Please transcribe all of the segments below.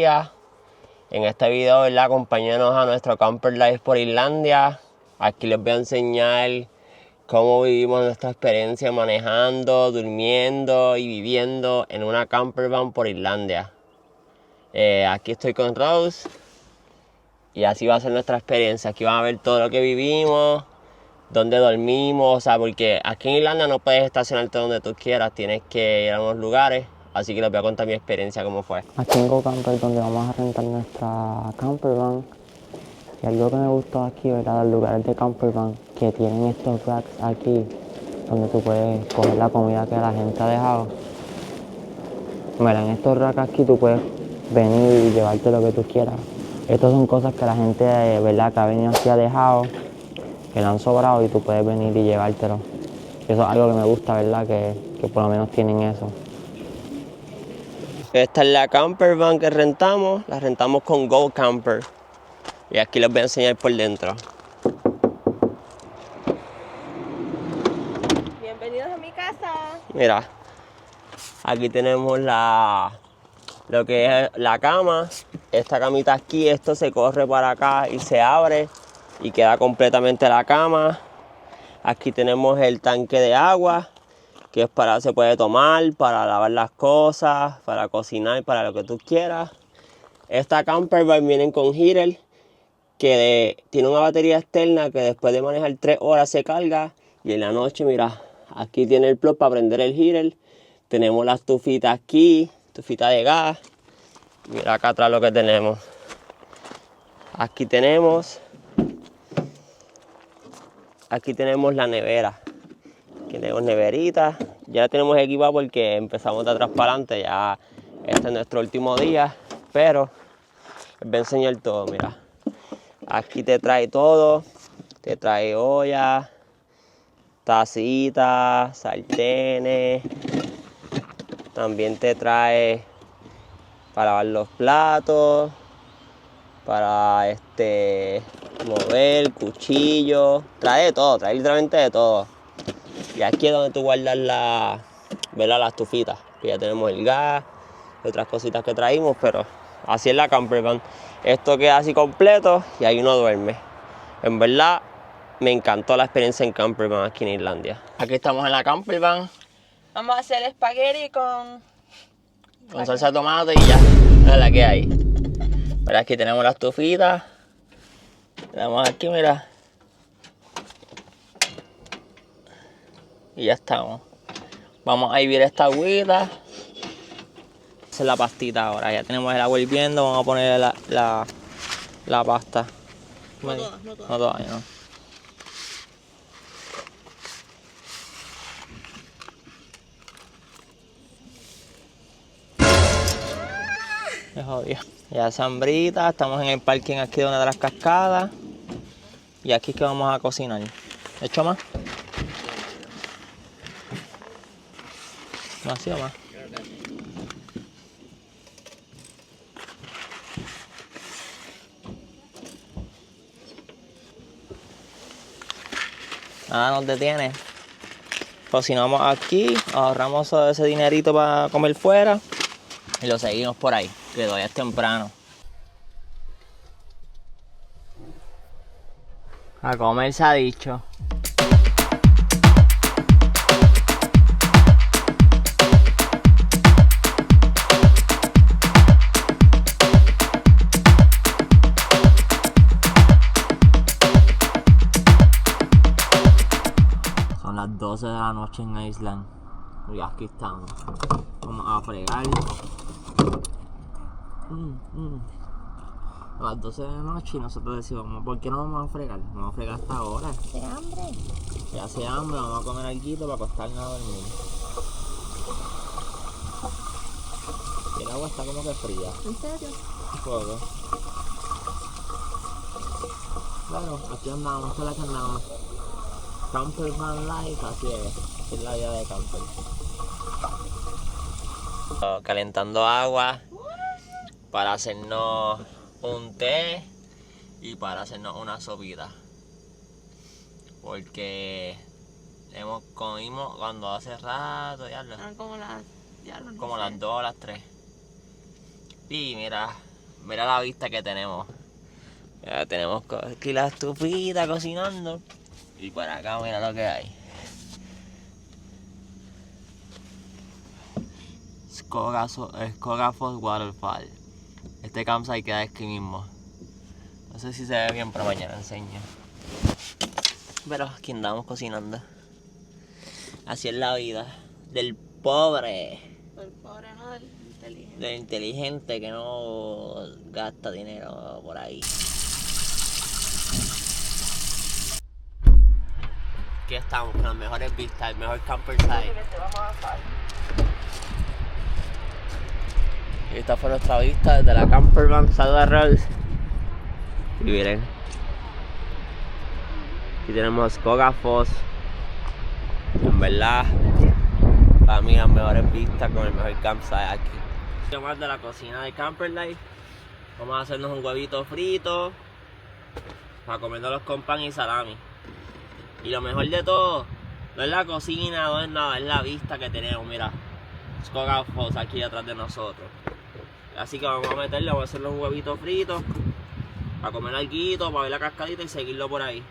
En este video, ¿verdad? Acompáñanos a nuestro Camper Life por Islandia. Aquí les voy a enseñar cómo vivimos nuestra experiencia manejando, durmiendo y viviendo en una camper van por Islandia. Aquí estoy con Rose y así va a ser nuestra experiencia. Aquí van a ver todo lo que vivimos, dónde dormimos, o sea, porque aquí en Irlanda no puedes estacionarte donde tú quieras, tienes que ir a unos lugares. Así que les voy a contar mi experiencia, cómo fue. Aquí en GoCamper, donde vamos a rentar nuestra camper van. Y algo que me gustó aquí, ¿verdad? Los lugares de camper van que tienen estos racks aquí, donde tú puedes coger la comida que la gente ha dejado. Mira, en estos racks aquí tú puedes venir y llevarte lo que tú quieras. Estas son cosas que la gente, ¿verdad? Que ha venido aquí ha dejado, que le han sobrado y tú puedes venir y llevártelo. Y eso es algo que me gusta, ¿verdad? Que por lo menos tienen eso. Esta es la camper van que rentamos, la rentamos con GoCamper. Y aquí les voy a enseñar por dentro. Bienvenidos a mi casa. Mira, aquí tenemos lo que es la cama. Esta camita aquí, esto se corre para acá y se abre y queda completamente la cama. Aquí tenemos el tanque de agua, que es se puede tomar, para lavar las cosas, para cocinar, para lo que tú quieras. Esta camper van vienen con heater, que tiene una batería externa que después de manejar 3 horas se carga. Y en la noche, mira, aquí tiene el plug para prender el heater. Tenemos la estufita aquí, estufita de gas. Mira acá atrás lo que tenemos. Aquí tenemos la nevera. Aquí tenemos neverita. Ya la tenemos equipada porque empezamos de atrás para adelante. Ya este es nuestro último día. Pero les voy a enseñar todo, mira. Aquí te trae todo. Te trae olla, tacitas, sartenes. También te trae para lavar los platos, para mover, cuchillo. Trae de todo, trae literalmente de todo. Y aquí es donde tú guardas la estufita. Que ya tenemos el gas y otras cositas que traímos, pero así es la camper van. Esto queda así completo y ahí uno duerme. En verdad, me encantó la experiencia en camper van aquí en Islandia. Aquí estamos en la camper van. Vamos a hacer espagueti con Salsa de tomate y ya. Es la que hay. Mira, aquí tenemos la estufita. Tenemos aquí, mira. Y ya estamos. Vamos a hervir esta agüita. Esa es la pastita ahora. Ya tenemos el agua hirviendo. Vamos a poner la pasta. No todas. No todavía, no. Me jodió. Ya hambrita, estamos en el parking aquí de una de las cascadas. Y aquí es que vamos a cocinar. ¿He hecho más? ¿No ha sido más? Nada nos detiene. Cocinamos aquí, ahorramos ese dinerito para comer fuera y lo seguimos por ahí, que todavía es temprano. A comer se ha dicho. Son las 12 de la noche en Island y aquí estamos. Vamos a fregar. A las 12 de la noche y nosotros decimos, ¿por qué no vamos a fregar? Vamos a fregar hasta ahora. ¿Hace hambre? Ya hace hambre, vamos a comer algo para acostarnos a dormir. Y el agua está como que fría. ¿En serio? Un poco. Claro, aquí andamos, esta es la que andamos. Camper van life, así es la vida de camper. Calentando agua para hacernos un té y para hacernos una sopita, porque comimos cuando hace rato, Como las... como las 2 o las 3. Y mira, Mira la vista que tenemos. Ya tenemos aquí la estufita cocinando. Y por acá mira lo que hay. Skogafoss Waterfall. Este campsite queda aquí mismo. No sé si se ve bien, pero mañana enseño. Pero aquí andamos cocinando. Así es la vida del pobre. El pobre no, del inteligente. Del inteligente que no gasta dinero por ahí. Aquí estamos con las mejores vistas, el mejor camper site. Y esta fue nuestra vista desde la camper van Salva Rolls. Y miren, aquí tenemos Skogafoss. En verdad, para mí las mejores vistas con el mejor campsite aquí. Más de la cocina de Camper Life. Vamos a hacernos un huevito frito para comernos con pan y salami. Y lo mejor de todo, no es la cocina, no es nada, es la vista que tenemos. Mira, Skogafoss aquí detrás de nosotros. Así que vamos a meterle, vamos a hacerle un huevito frito para comer alguito, para ver la cascadita y seguirlo por ahí.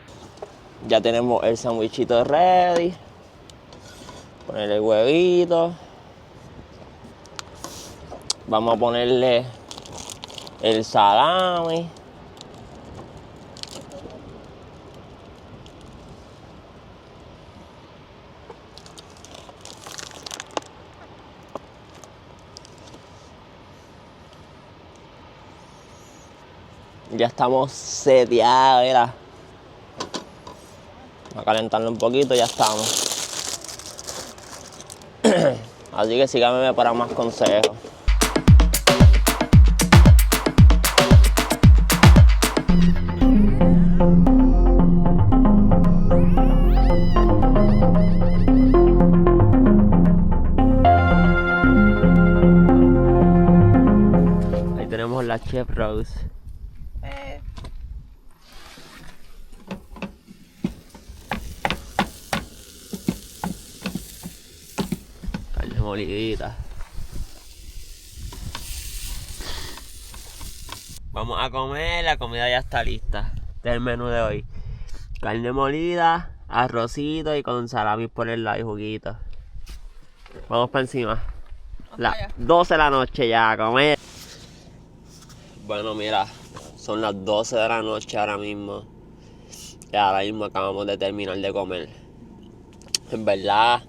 Ya tenemos el sandwichito ready. Ponerle el huevito. Vamos a ponerle el salami. Ya estamos seteados, mira. Vamos a calentarlo un poquito, ya estamos. Así que síganme para más consejos. Ahí tenemos la Chef Rose. Carne molidita. Vamos a comer, la comida ya está lista. Este es el menú de hoy. Carne molida, arrocito y con salami por el lado y juguito. Vamos para encima. Las 12 de la noche ya a comer. Bueno, mira, son las 12 de la noche ahora mismo. Y ahora mismo acabamos de terminar de comer. En verdad,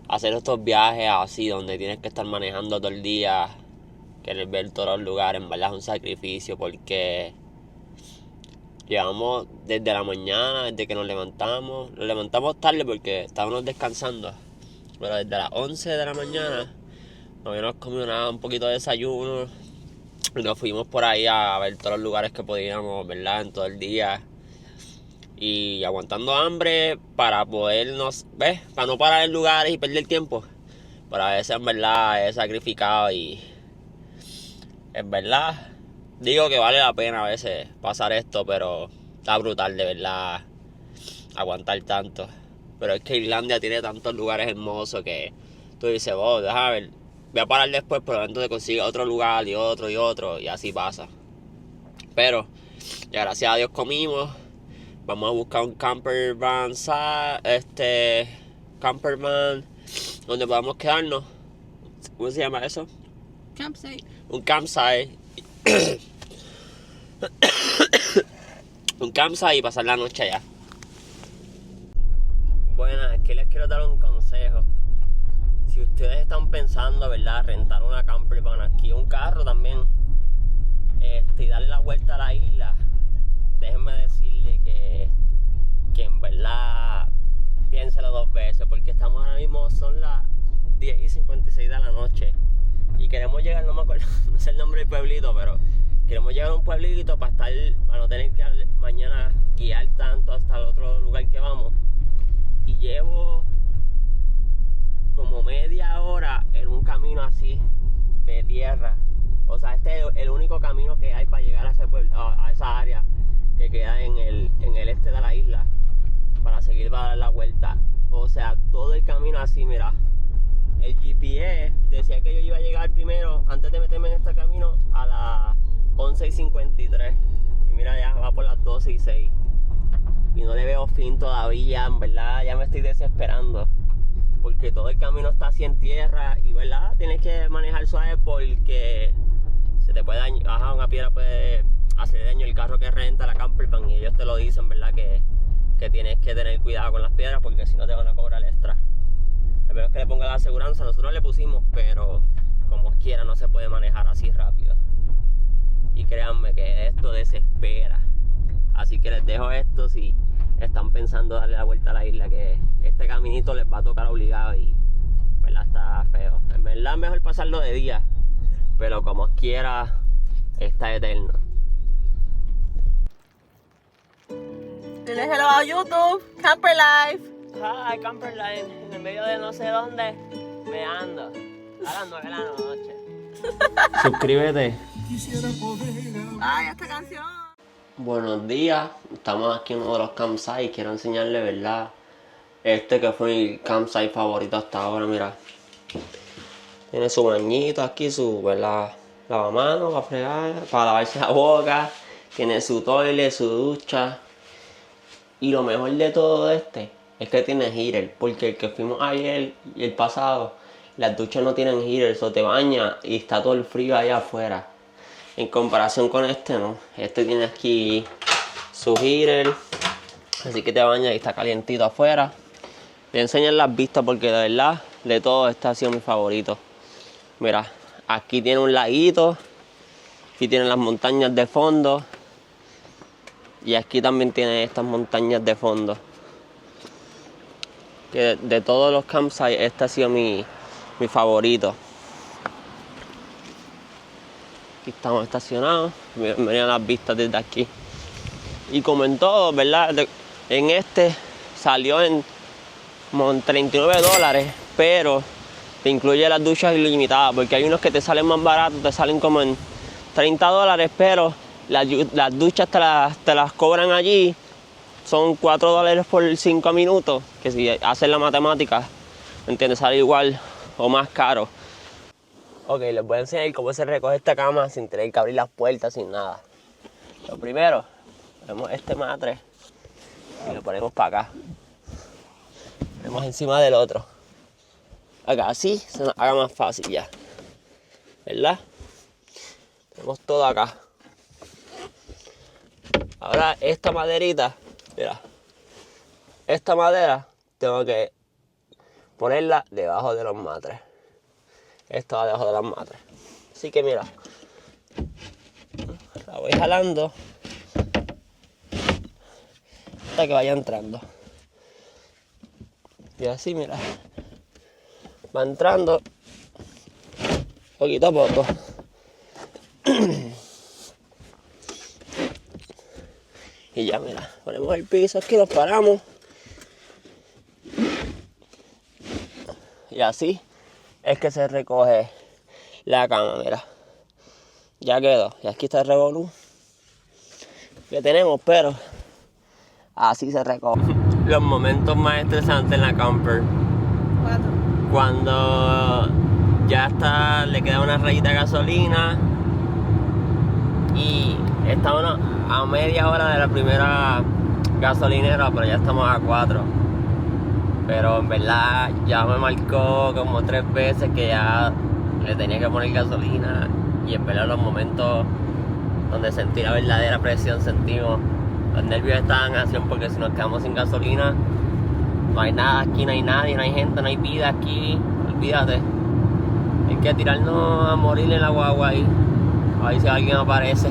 hacer estos viajes así, donde tienes que estar manejando todo el día, querer ver todos los lugares, en verdad es un sacrificio porque llevamos desde la mañana, desde que nos levantamos tarde porque estábamos descansando, pero desde las 11 de la mañana no habíamos comido nada, un poquito de desayuno y nos fuimos por ahí a ver todos los lugares que podíamos, ¿verdad? En todo el día. Y aguantando hambre para podernos, ¿ves? Para no parar en lugares y perder tiempo. Pero a veces en verdad he sacrificado y en verdad digo que vale la pena a veces pasar esto, pero está brutal de verdad aguantar tanto. Pero es que Islandia tiene tantos lugares hermosos que tú dices, oh, déjame ver, voy a parar después, pero entonces consigue otro lugar y otro y así pasa. Pero ya gracias a Dios comimos. Vamos a buscar un camper van, camper van donde podamos quedarnos. ¿Cómo se llama eso? Campsite. Un campsite. Un campsite y pasar la noche allá. Bueno, aquí les quiero dar un consejo. Si ustedes están pensando, ¿verdad?, rentar una camper van aquí, un carro también, y darle la vuelta a la isla, déjenme decirle que en verdad piénselo dos veces, porque estamos ahora mismo, son las 10:56 de la noche y queremos llegar, no me acuerdo, no sé el nombre del pueblito, pero queremos llegar a un pueblito para no tener que mañana guiar tanto hasta el otro lugar que vamos. Y llevo como media hora en un camino así de tierra. O sea, este es el único camino que hay para llegar a ese pueblo, a esa área que queda en el este de la isla, para seguir para dar la vuelta. O sea, todo el camino así, mira. El GPS decía que yo iba a llegar primero, antes de meterme en este camino, a las 11:53. Y mira, ya va por las 12:06. Y no le veo fin todavía, en verdad, ya me estoy desesperando. Porque todo el camino está así en tierra y, ¿verdad? Tienes que manejar suave porque se te puede dañar, ajá, una piedra puede hacer daño el carro que renta, la campervan, y ellos te lo dicen, ¿verdad? Que tienes que tener cuidado con las piedras porque si no te van a cobrar extra. A menos que le ponga la aseguranza, nosotros le pusimos, pero como quiera no se puede manejar así rápido. Y créanme que esto desespera. Así que les dejo esto si están pensando darle la vuelta a la isla, que este caminito les va a tocar obligado y, ¿verdad? Está feo. En verdad es mejor pasarlo de día, pero como quiera está eterno. Dile hello a YouTube, Camper Life. Hi, Camperline, en el medio de no sé dónde, me ando. A las 9 de la noche. Suscríbete. Ay, esta canción. Buenos días, estamos aquí en uno de los campsites. Quiero enseñarles, ¿verdad? Este que fue mi campsite favorito hasta ahora, mira. Tiene su bañito aquí, su, ¿verdad? Lavamanos para fregar, para lavarse la boca. Tiene su toilet, su ducha. Y lo mejor de todo este es que tiene heater, porque el que fuimos ayer y el pasado, las duchas no tienen heater, eso te baña y está todo el frío allá afuera. En comparación con este, no. Este tiene aquí su heater, así que te baña y está calientito afuera. Voy a enseñar las vistas porque de verdad, de todo este ha sido mi favorito. Mira, aquí tiene un laguito, aquí tiene las montañas de fondo. Y aquí también tiene estas montañas de fondo. Que de todos los campsites, este ha sido mi favorito. Aquí estamos estacionados. Miren las vistas desde aquí. Y como en todo, ¿verdad? En este salió en $39, pero te incluye las duchas ilimitadas. Porque hay unos que te salen más baratos, te salen como en $30, pero las duchas te las cobran allí. Son $4 por 5 minutos. Que si haces la matemática, ¿me entiendes? Sale igual o más caro. Ok, les voy a enseñar cómo se recoge esta cama sin tener que abrir las puertas, sin nada. Lo primero, ponemos este matre y lo ponemos para acá. Ponemos encima del otro. Acá, así se nos haga más fácil ya. ¿Verdad? Tenemos todo acá. Ahora esta maderita, mira, esta madera tengo que ponerla debajo de los matres. Esto va debajo de las matres. Así que mira, la voy jalando hasta que vaya entrando. Y así, mira, va entrando poquito a poco. Y ya, mira, ponemos el piso aquí, lo paramos. Y así es que se recoge la cama, mira. Ya quedó. Y aquí está el revolú que tenemos, pero así se recoge. Los momentos más estresantes en la camper. Cuando ya está, le queda una rayita de gasolina y estamos a media hora de la primera gasolinera, pero ya estamos a 4. Pero en verdad ya me marcó como 3 veces que ya le tenía que poner gasolina. Y en verdad los momentos donde sentí la verdadera presión, sentimos. Los nervios estaban a 100 porque si nos quedamos sin gasolina, no hay nada aquí, no hay nadie, no hay gente, no hay vida aquí. Olvídate. Hay que tirarnos a morir en la guagua ahí. A ver si alguien aparece.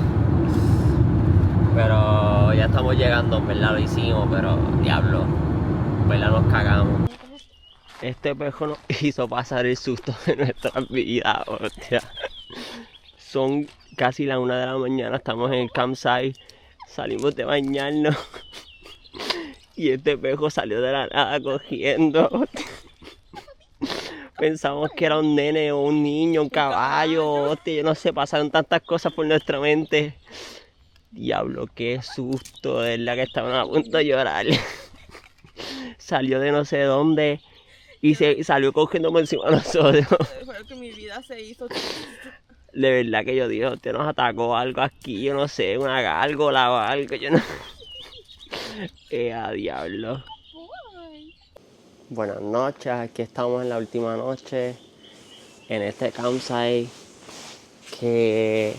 Pero ya estamos llegando, en verdad lo hicimos, pero diablo, en verdad nos cagamos. Este pejo nos hizo pasar el susto de nuestras vidas, hostia. Son casi las 1 de la mañana, estamos en el campsite, salimos de bañarnos y este pejo salió de la nada cogiendo. Pensamos que era un nene o un niño, un caballo, hostia, yo no sé, pasaron tantas cosas por nuestra mente. Diablo, qué susto, de verdad que estaban a punto de llorar. Salió de no sé dónde y salió cogiendo por encima de nosotros. Fue que mi vida se hizo. De verdad que yo dije, usted nos atacó algo aquí, yo no sé, una gárgola o algo, yo no... a diablo. Buenas noches, aquí estamos en la última noche, en este campsite, que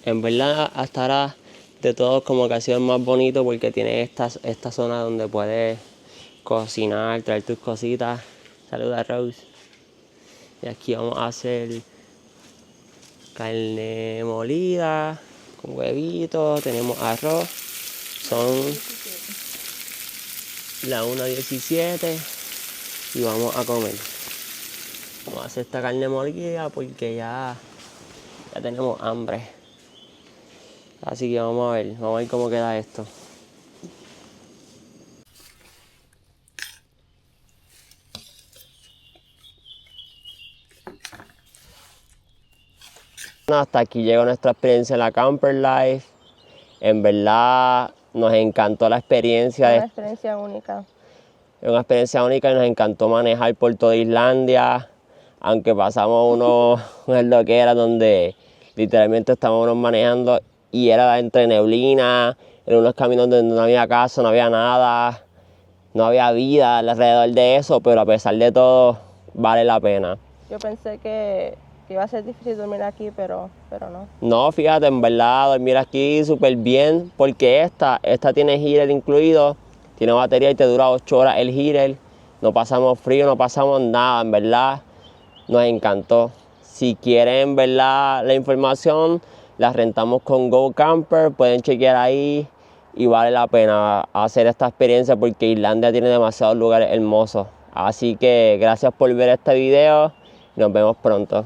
en verdad hasta ahora de todos como que ha sido el más bonito porque tiene esta zona donde puedes cocinar, traer tus cositas. Saluda, Rose. Y aquí vamos a hacer carne molida con huevitos, tenemos arroz. Son las 1:17 y vamos a comer. Vamos a hacer esta carne molida porque ya tenemos hambre. Así que vamos a ver cómo queda esto. Hasta aquí llegó nuestra experiencia en la Camper Life. En verdad nos encantó la experiencia. Una experiencia única. Es una experiencia única y nos encantó manejar por toda Islandia. Aunque pasamos unas loqueras donde literalmente estábamos manejando y era entre neblina, en unos caminos donde no había casa, no había nada, no había vida alrededor de eso, pero a pesar de todo vale la pena. Yo pensé que iba a ser difícil dormir aquí, pero no. No, fíjate, en verdad dormir aquí súper bien porque esta tiene heater incluido, tiene batería y te dura 8 horas el heater. No pasamos frío, no pasamos nada, en verdad nos encantó. Si quieren, en verdad, la información, la rentamos con Go Camper, pueden chequear ahí y vale la pena hacer esta experiencia porque Islandia tiene demasiados lugares hermosos. Así que gracias por ver este video y nos vemos pronto.